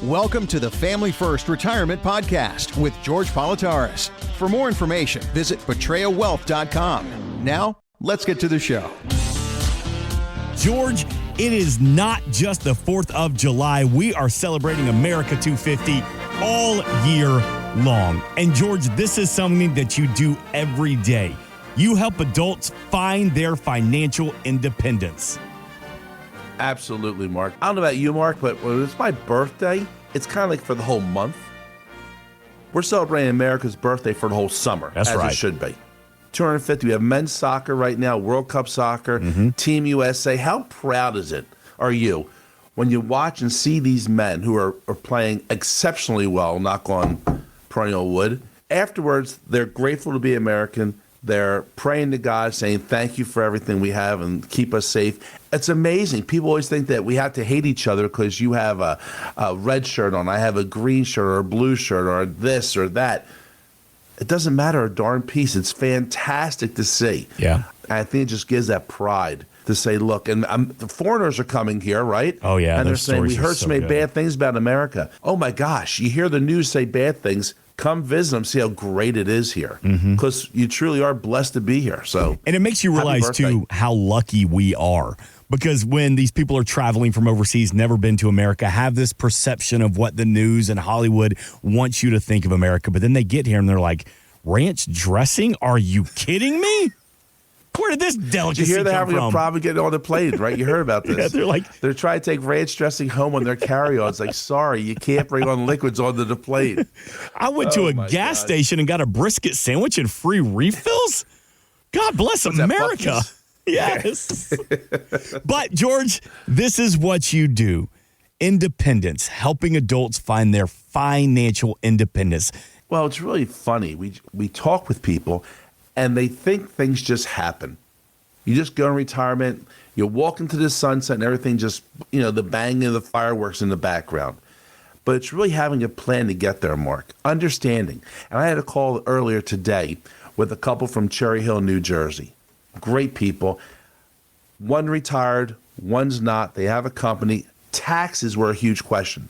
Welcome to the Family First Retirement Podcast with George Politarhos. For more information, visit betrayawealth.com. Now, let's get to the show. George, it is not just the 4th of July. We are celebrating America 250 all year long. And George, this is something that you do every day. You help adults find their financial independence. Absolutely, Mark. I don't know about you, Mark, but when it's my birthday, it's kind of like for the whole month. We're celebrating America's birthday for the whole summer. That's as right. It should be. 250. We have men's soccer right now, World Cup soccer, Team USA. How proud are you when you watch and see these men who are playing exceptionally well, knock on perennial wood. Afterwards, they're grateful to be American. They're praying to God, saying thank you for everything we have and keep us safe. It's amazing. People always think that we have to hate each other because you have a red shirt on, I have a green shirt or a blue shirt or this or that. It doesn't matter a darn piece. It's fantastic to see. Yeah. I think it just gives that pride to say, look, and the foreigners are coming here, right? Oh, yeah. And they're saying, we heard so so many good. bad things about America. Oh, my gosh. You hear the news say bad things. Come visit them, see how great it is here. Because you truly are blessed to be here. So, and it makes you realize, too, how lucky we are. Because when these people are traveling from overseas, never been to America, have this perception of what the news and Hollywood wants you to think of America. But then they get here and they're like, ranch dressing? Are you kidding me? Where did this delicacy you hear they're come having from? a problem getting on the plane, right? You heard about this. Yeah, they're trying to take ranch dressing home on their carry-on. It's like, sorry, you can't bring on liquids onto the plane. I went to a gas station and got a brisket sandwich and free refills. God bless America. Yes. But, George, this is what you do. Independence, helping adults find their financial independence. Well, it's really funny. We talk with people, and they think things just happen. You just go in retirement, you walk into the sunset, and everything just, the banging of the fireworks in the background. But it's really having a plan to get there, Mark. Understanding. And I had a call earlier today with a couple from Cherry Hill, New Jersey. Great people. One retired, one's not. They have a company. Taxes were a huge question.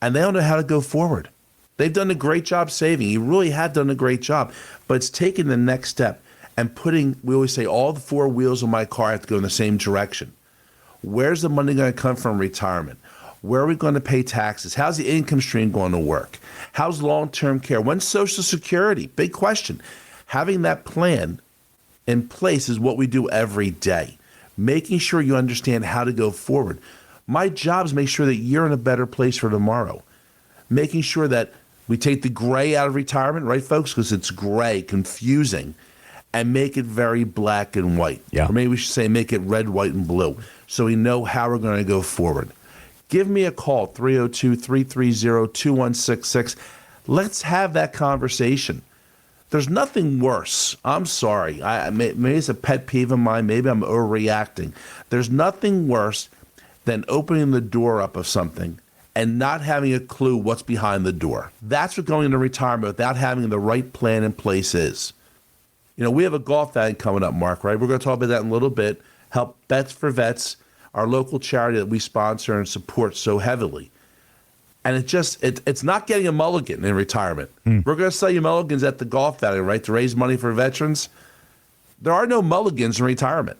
And they don't know how to go forward. They've done a great job saving. You really have done a great job. But it's taking the next step and we always say, all the four wheels of my car have to go in the same direction. Where's the money going to come from retirement? Where are we going to pay taxes? How's the income stream going to work? How's long-term care? When's Social Security? Big question. Having that plan in place is what we do every day. Making sure you understand how to go forward. My job is make sure that you're in a better place for tomorrow. Making sure that we take the gray out of retirement, right, folks? Because it's gray, confusing, and make it very black and white. Yeah. Or maybe we should say make it red, white, and blue so we know how we're going to go forward. Give me a call, 302-330-2166. Let's have that conversation. There's nothing worse. I'm sorry. Maybe it's a pet peeve of mine. Maybe I'm overreacting. There's nothing worse than opening the door up of something and not having a clue what's behind the door. That's what going into retirement without having the right plan in place is. We have a golf outing coming up, Mark, right? We're going to talk about that in a little bit. Help Bets for Vets, our local charity that we sponsor and support so heavily. And it's not getting a mulligan in retirement. We're going to sell you mulligans at the golf outing, right, to raise money for veterans. There are no mulligans in retirement.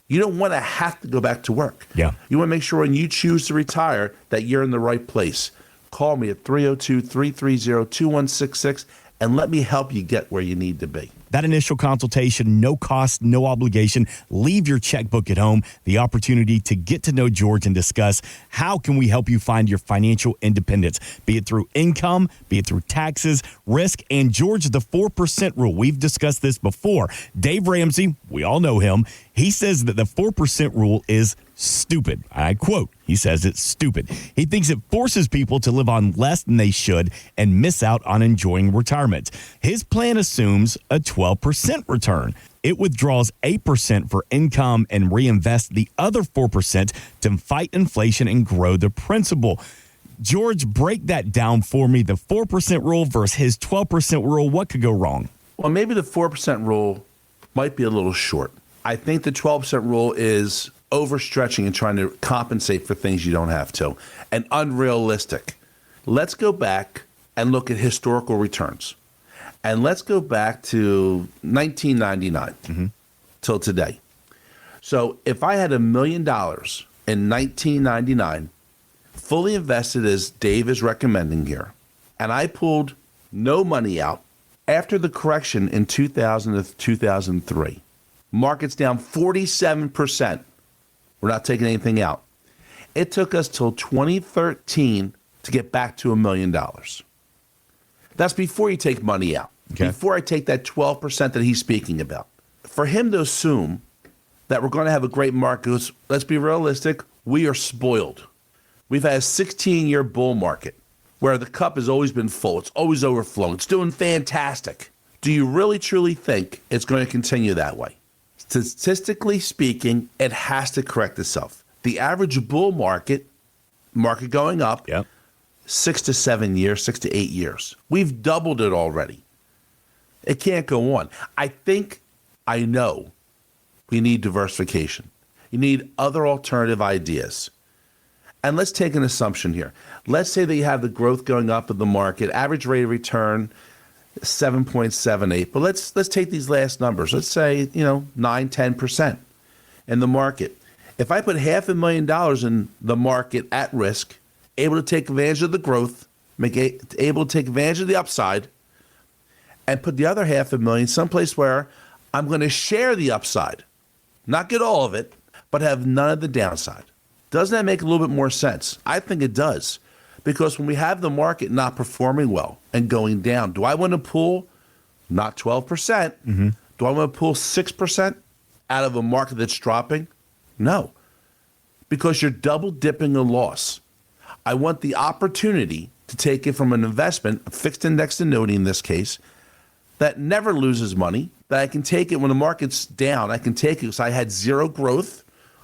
You don't want to have to go back to work. Yeah. You want to make sure when you choose to retire that you're in the right place. Call me at 302-330-2166 and let me help you get where you need to be. That initial consultation, no cost, no obligation. Leave your checkbook at home. The opportunity to get to know George and discuss how can we help you find your financial independence, be it through income, be it through taxes, risk, and George, the 4% rule. We've discussed this before. Dave Ramsey, we all know him. He says that the 4% rule is stupid. I quote, he says it's stupid. He thinks it forces people to live on less than they should and miss out on enjoying retirement. His plan assumes a 12% return. It withdraws 8% for income and reinvests the other 4% to fight inflation and grow the principal. George, break that down for me. The 4% rule versus his 12% rule. What could go wrong? Well, maybe the 4% rule might be a little short. I think the 12% rule is overstretching and trying to compensate for things you don't have to, and unrealistic. Let's go back and look at historical returns. And let's go back to 1999 till today. So if I had $1 million in 1999, fully invested as Dave is recommending here, and I pulled no money out after the correction in 2000 to 2003, market's down 47%. We're not taking anything out. It took us till 2013 to get back to $1 million. That's before you take money out. Okay. Before I take that 12% that he's speaking about. For him to assume that we're going to have a great market, let's be realistic, we are spoiled. We've had a 16-year bull market where the cup has always been full. It's always overflowing. It's doing fantastic. Do you really, truly think it's going to continue that way? Statistically speaking, it has to correct itself. The average bull market going up, 6 to 7 years, 6 to 8 years. We've doubled it already. It can't go on. I know we need diversification. You need other alternative ideas. And let's take an assumption here. Let's say that you have the growth going up of the market, average rate of return 7.78. But let's take these last numbers. Let's say, 9-10% in the market. If I put $500,000 in the market at risk, able to take advantage of the growth, able to take advantage of the upside, and put the other $500,000 someplace where I'm going to share the upside, not get all of it, but have none of the downside. Doesn't that make a little bit more sense? I think it does. Because when we have the market not performing well and going down, do I want to pull not 12%? Do I want to pull 6% out of a market that's dropping? No. Because you're double dipping a loss. I want the opportunity to take it from an investment, a fixed index annuity in this case, that never loses money, that I can take it when the market's down. I can take it because I had zero growth.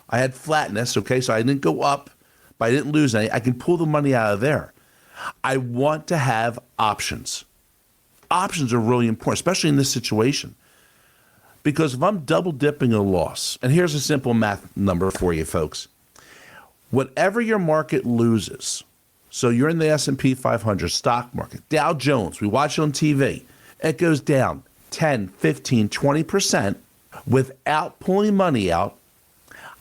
I had flatness, okay? So I didn't go up, but I didn't lose any. I can pull the money out of there. I want to have options. Options are really important, especially in this situation. Because if I'm double dipping a loss, and here's a simple math number for you folks. Whatever your market loses, so you're in the S&P 500 stock market, Dow Jones, we watch it on TV, it goes down 10, 15, 20% without pulling money out.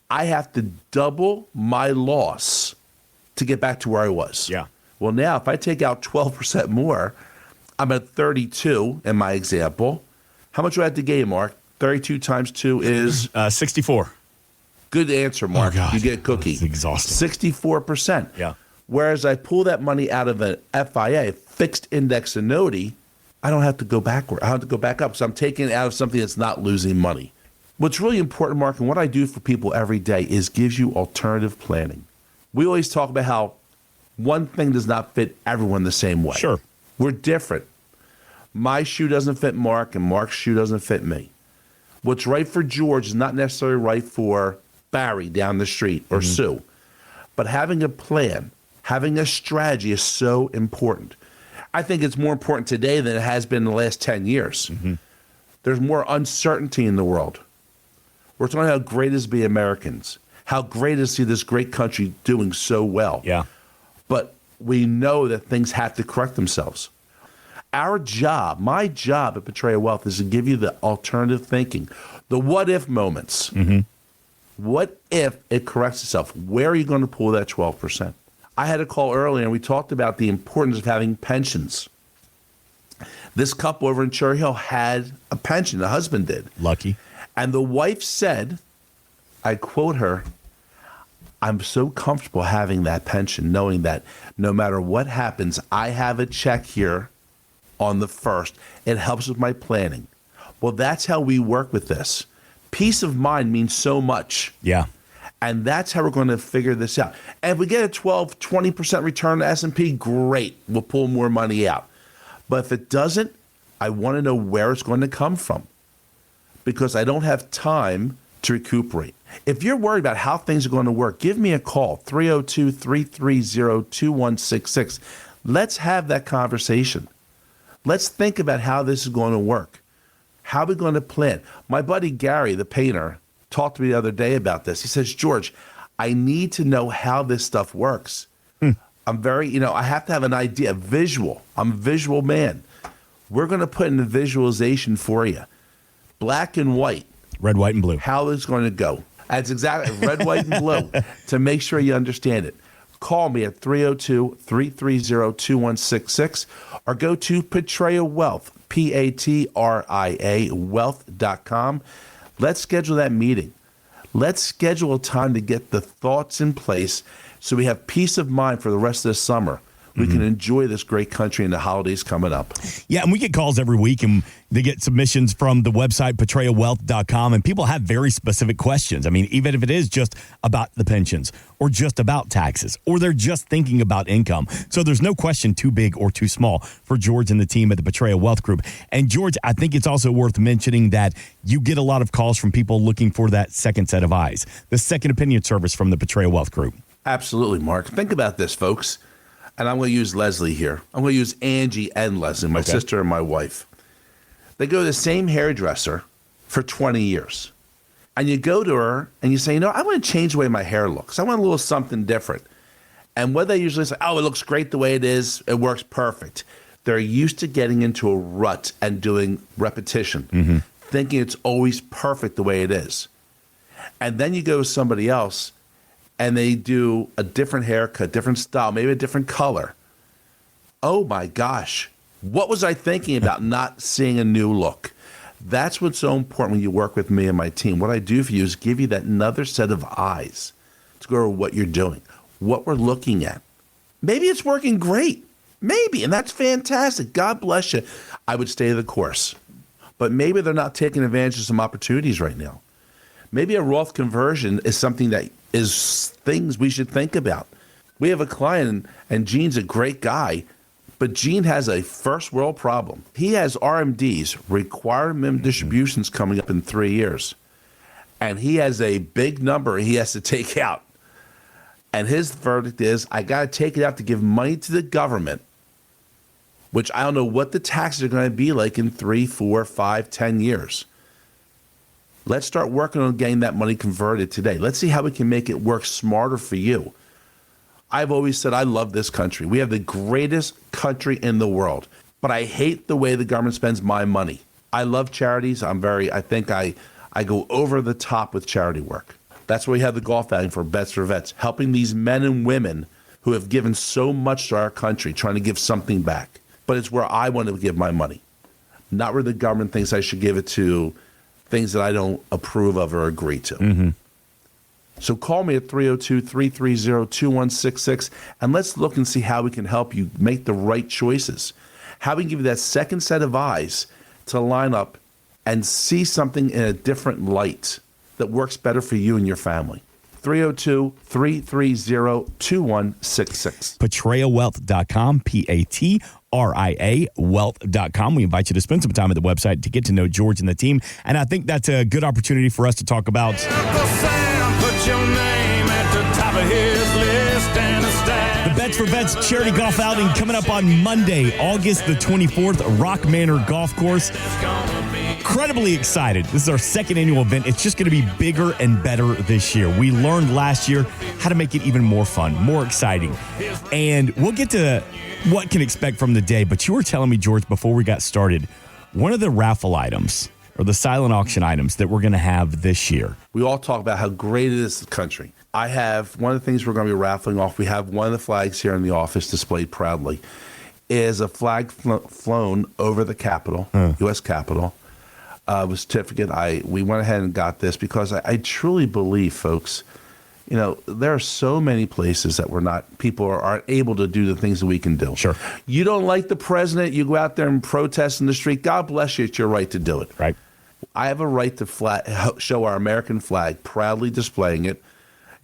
I have to double my loss to get back to where I was. Yeah. Well, now if I take out 12% more, I'm at 32 in my example. How much do I have to gain, Mark? 32 times 2 is? 64. Good answer, Mark. Oh, God. You get a cookie. That's exhausting. 64%. Yeah. Whereas I pull that money out of an FIA, fixed index annuity, I don't have to go backward. I have to go back up. So I'm taking it out of something that's not losing money. What's really important, Mark, and what I do for people every day is gives you alternative planning. We always talk about how one thing does not fit everyone the same way. Sure. We're different. My shoe doesn't fit Mark, and Mark's shoe doesn't fit me. What's right for George is not necessarily right for Barry down the street or Sue. But having a plan, having a strategy is so important. I think it's more important today than it has been in the last 10 years. There's more uncertainty in the world. We're talking how great it is to be Americans, how great it is to see this great country doing so well. Yeah. But we know that things have to correct themselves. Our job, my job at Betrayal Wealth, is to give you the alternative thinking, the what-if moments. What if it corrects itself? Where are you going to pull that 12%? I had a call earlier, and we talked about the importance of having pensions. This couple over in Cherry Hill had a pension. The husband did. Lucky. And the wife said, I quote her, I'm so comfortable having that pension, knowing that no matter what happens, I have a check here on the 1st. It helps with my planning. Well, that's how we work with this. Peace of mind means so much. Yeah. And that's how we're going to figure this out. And if we get a 12, 20% return to S&P, great. We'll pull more money out. But if it doesn't, I want to know where it's going to come from, because I don't have time to recuperate. If you're worried about how things are going to work, give me a call, 302-330-2166. Let's have that conversation. Let's think about how this is going to work. How are we going to plan? My buddy Gary, the painter, talked to me the other day about this. He says, George, I need to know how this stuff works. I'm very, I have to have an idea, visual. I'm a visual man. We're going to put in the visualization for you. Black and white. Red, white, and blue. How it's going to go. That's exactly red, white, and blue to make sure you understand it. Call me at 302-330-2166 or go to Patria Wealth, Patria wealth.com. Let's schedule that meeting. Let's schedule a time to get the thoughts in place so we have peace of mind for the rest of the summer. We can enjoy this great country and the holidays coming up. Yeah, and we get calls every week, and they get submissions from the website, patriawealth.com, and people have very specific questions. I mean, even if it is just about the pensions or just about taxes, or they're just thinking about income. So there's no question too big or too small for George and the team at the Patria Wealth Group. And George, I think it's also worth mentioning that you get a lot of calls from people looking for that second set of eyes, the second opinion service from the Patria Wealth Group. Absolutely, Mark. Think about this, folks. And I'm going to use Leslie here. I'm going to use Angie and Leslie, my sister and my wife. They go to the same hairdresser for 20 years. And you go to her and you say, I want to change the way my hair looks. I want a little something different. And what they usually say, it looks great the way it is. It works perfect. They're used to getting into a rut and doing repetition, thinking it's always perfect the way it is. And then you go to somebody else and they do a different haircut, different style, maybe a different color. Oh my gosh, what was I thinking about not seeing a new look? That's what's so important when you work with me and my team. What I do for you is give you that another set of eyes to go over what you're doing, what we're looking at. Maybe it's working great. Maybe, and that's fantastic. God bless you. I would stay the course. But maybe they're not taking advantage of some opportunities right now. Maybe a Roth conversion is something that is things we should think about. We have a client, and Gene's a great guy, but Gene has a first world problem. He has RMDs, required minimum distributions, coming up in 3 years. And he has a big number he has to take out. And his verdict is, I got to take it out to give money to the government, which I don't know what the taxes are going to be like in 3, 4, 5, 10 years. Let's start working on getting that money converted today. Let's see how we can make it work smarter for you. I've always said I love this country. We have the greatest country in the world, but I hate the way the government spends my money. I love charities. I think I go over the top with charity work. That's why we have the golf outing for Bets for Vets, helping these men and women who have given so much to our country, trying to give something back. But it's where I want to give my money, not where the government thinks I should give it to things that I don't approve of or agree to. So call me at 302-330-2166, and let's look and see how we can help you make the right choices, how we can give you that second set of eyes to line up and see something in a different light that works better for you and your family. 302-330-2166. PatriaWealth.com, PATRIA Wealth.com. We invite you to spend some time at the website to get to know George and the team. And I think that's a good opportunity for us to talk about the Bets for Vets charity golf outing coming up on Monday, August the 24th, Rock Manor Golf Course. Incredibly excited. This is our second annual event. It's just going to be bigger and better this year. We learned last year how to make it even more fun, more exciting. And we'll get to what can expect from the day. But you were telling me, George, before we got started, one of the raffle items or the silent auction items that we're going to have this year. We all talk about how great it is, the country. I have one of the things we're going to be raffling off. We have one of the flags here in the office displayed proudly, is a flag flown over the Capitol, U.S. Capitol. Was certificate. We went ahead and got this because I truly believe, folks, there are so many places that people aren't able to do the things that we can do. Sure. You don't like the president, you go out there and protest in the street. God bless you. It's your right to do it. Right. I have a right to show our American flag, proudly displaying it.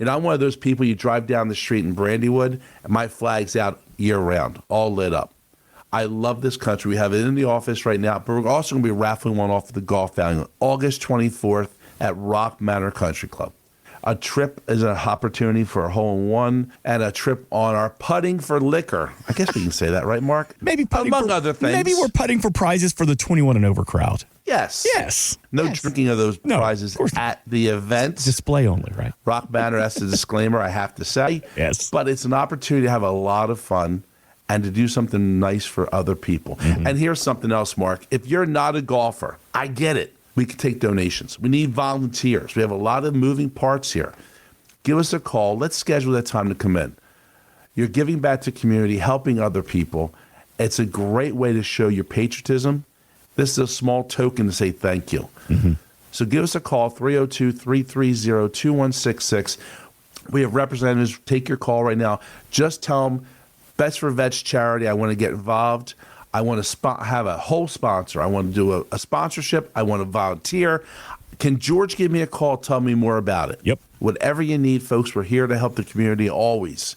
And I'm one of those people, you drive down the street in Brandywood, and my flag's out year round, all lit up. I love this country. We have it in the office right now, but we're also going to be raffling one off at the golf outing on August 24th at Rock Manor Country Club. A trip is an opportunity for a hole-in-one and a trip on our putting for liquor. I guess we can say that, right, Mark? Maybe putting among other things. Maybe we're putting for prizes for the 21 and over crowd. Yes. Yes. No Yes. drinking of those No, prizes of course not. at the event. Display only, right? Rock Banner, that's the disclaimer I have to say. Yes. But it's an opportunity to have a lot of fun and to do something nice for other people. And here's something else, Mark. If you're not a golfer, I get it. We can take donations. We need volunteers. We have a lot of moving parts here. Give us a call. Let's schedule that time to come in. You're giving back to the community, helping other people. It's a great way to show your patriotism. This is a small token to say thank you. So give us a call, 302-330-2166. We have representatives. Take your call right now. Just tell them, Best for Vets charity, I want to get involved. I want to have a whole sponsor. I want to do a sponsorship. I want to volunteer. Can George give me a call? Tell me more about it. Yep. Whatever you need, folks, we're here to help the community always.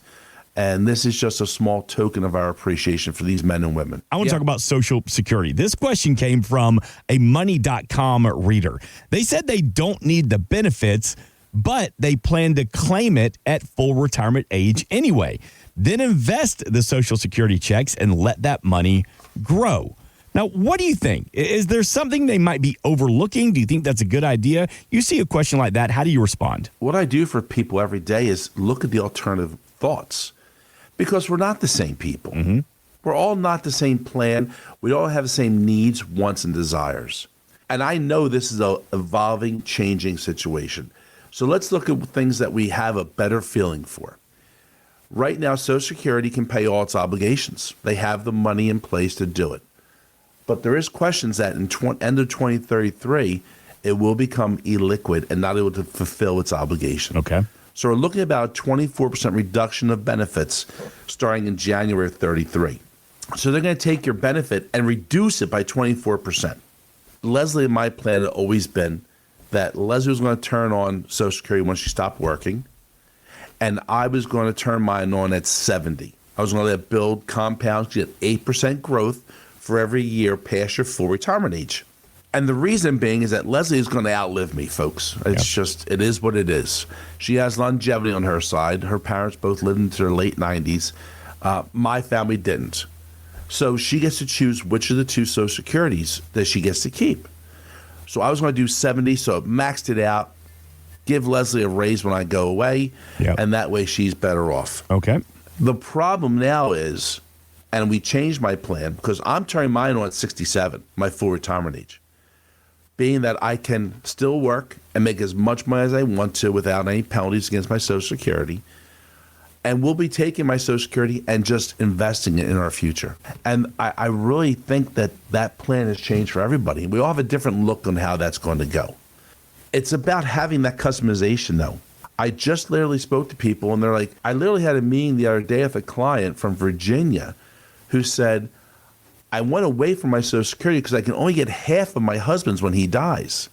And this is just a small token of our appreciation for these men and women. I want to talk about Social Security. This question came from a money.com reader. They said they don't need the benefits, but they plan to claim it at full retirement age anyway. Then invest the Social Security checks and let that money grow. Now, what do you think? Is there something they might be overlooking? Do you think that's a good idea? You see a question like that, how do you respond? What I do for people every day is look at the alternative thoughts, because we're not the same people. We're all not the same plan. We all have the same needs, wants, and desires. And I know this is an evolving, changing situation. So let's look at things that we have a better feeling for. Right now, Social Security can pay all its obligations. They have the money in place to do it. But there is questions that in end of 2033, it will become illiquid and not able to fulfill its obligation. Okay. So we're looking at about a 24% reduction of benefits starting in January of 33. So they're going to take your benefit and reduce it by 24%. Leslie and my plan had always been that Leslie was going to turn on Social Security when she stopped working, and I was going to turn mine on at 70. I was going to let it build compounds, get 8% growth for every year past your full retirement age. And the reason being is that Leslie is going to outlive me, folks. It's just, it is what it is. She has longevity on her side. Her parents both lived into their late 90s. My family didn't. So she gets to choose which of the two Social Securities that she gets to keep. So I was going to do 70, so I maxed it out, give Leslie a raise when I go away, and that way she's better off. Okay. The problem now is, and we changed my plan, because I'm turning mine on at 67, my full retirement age, being that I can still work and make as much money as I want to without any penalties against my Social Security. And we'll be taking my Social Security and just investing it in our future. And I really think that that plan has changed for everybody. We all have a different look on how that's going to go. It's about having that customization, though. I just literally spoke to people, and they're like, I literally had a meeting the other day with a client from Virginia who said, I went away from my Social Security because I can only get half of my husband's when he dies.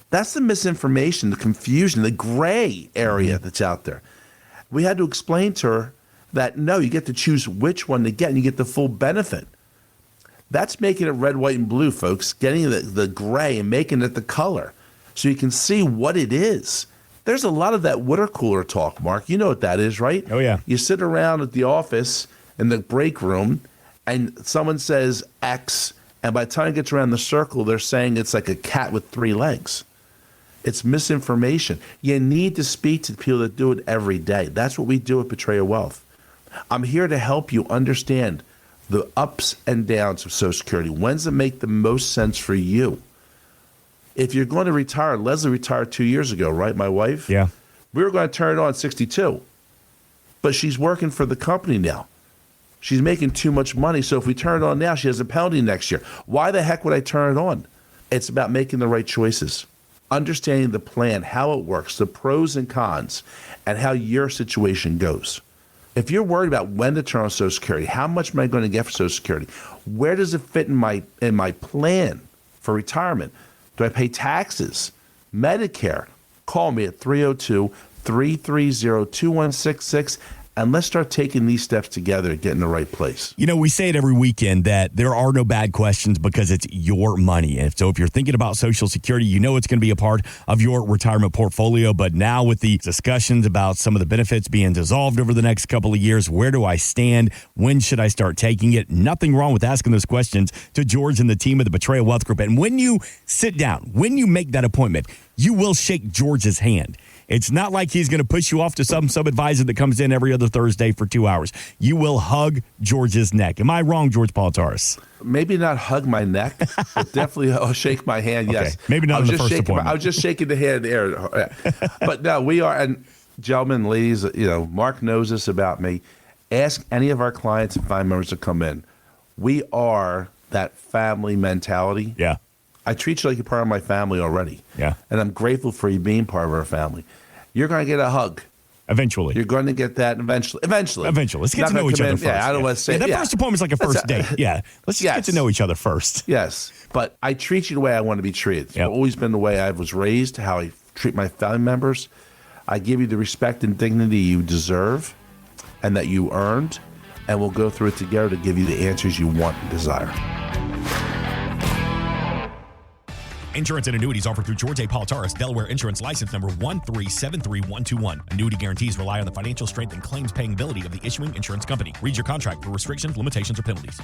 That's the misinformation, the confusion, the gray area that's out there. We had to explain to her that, no, you get to choose which one to get, and you get the full benefit. That's making it red, white, and blue, folks, getting the gray and making it the color so you can see what it is. There's a lot of that water cooler talk, Mark. You know what that is, right? Oh, yeah. You sit around at the office in the break room, and someone says X, and by the time it gets around the circle, they're saying it's like a cat with 3 legs. It's misinformation. You need to speak to the people that do it every day. That's what we do at Betrayal Wealth. I'm here to help you understand the ups and downs of Social Security. When does it make the most sense for you? If you're going to retire, Leslie retired 2 years ago, right, my wife? Yeah. We were going to turn it on at 62, but she's working for the company now. She's making too much money, so if we turn it on now, she has a penalty next year. Why the heck would I turn it on? It's about making the right choices, understanding the plan, how it works, the pros and cons, and how your situation goes. If you're worried about when to turn on Social Security, how much am I going to get for Social Security? Where does it fit in my plan for retirement? Do I pay taxes? Medicare? Call me at 302-330-2166, and let's start taking these steps together to get in the right place. You know, we say it every weekend that there are no bad questions because it's your money. And so if you're thinking about Social Security, you know it's going to be a part of your retirement portfolio. But now with the discussions about some of the benefits being dissolved over the next couple of years, where do I stand? When should I start taking it? Nothing wrong with asking those questions to George and the team of the Betrayal Wealth Group. And when you sit down, when you make that appointment, you will shake George's hand. It's not like he's going to push you off to some sub-advisor that comes in every other Thursday for 2 hours. You will hug George's neck. Am I wrong, George Politarhos? Maybe not hug my neck, but definitely shake my hand, yes. Okay. Maybe not in the first appointment. I was just shaking the hand in the air. But no, we are, and gentlemen, ladies, Mark knows this about me. Ask any of our clients and family members to come in. We are that family mentality. Yeah. I treat you like you're part of my family already. Yeah. And I'm grateful for you being part of our family. You're going to get a hug. Eventually. You're going to get that eventually. Let's get to know each other first. Yeah, I don't want to say that first appointment's like a first date. Yeah. Let's just get to know each other first. Yes. But I treat you the way I want to be treated. It's always been the way I was raised, how I treat my family members. I give you the respect and dignity you deserve and that you earned, and we'll go through it together to give you the answers you want and desire. Insurance and annuities offered through George A. Politarhos, Delaware Insurance License Number 1373121. Annuity guarantees rely on the financial strength and claims paying ability of the issuing insurance company. Read your contract for restrictions, limitations, or penalties.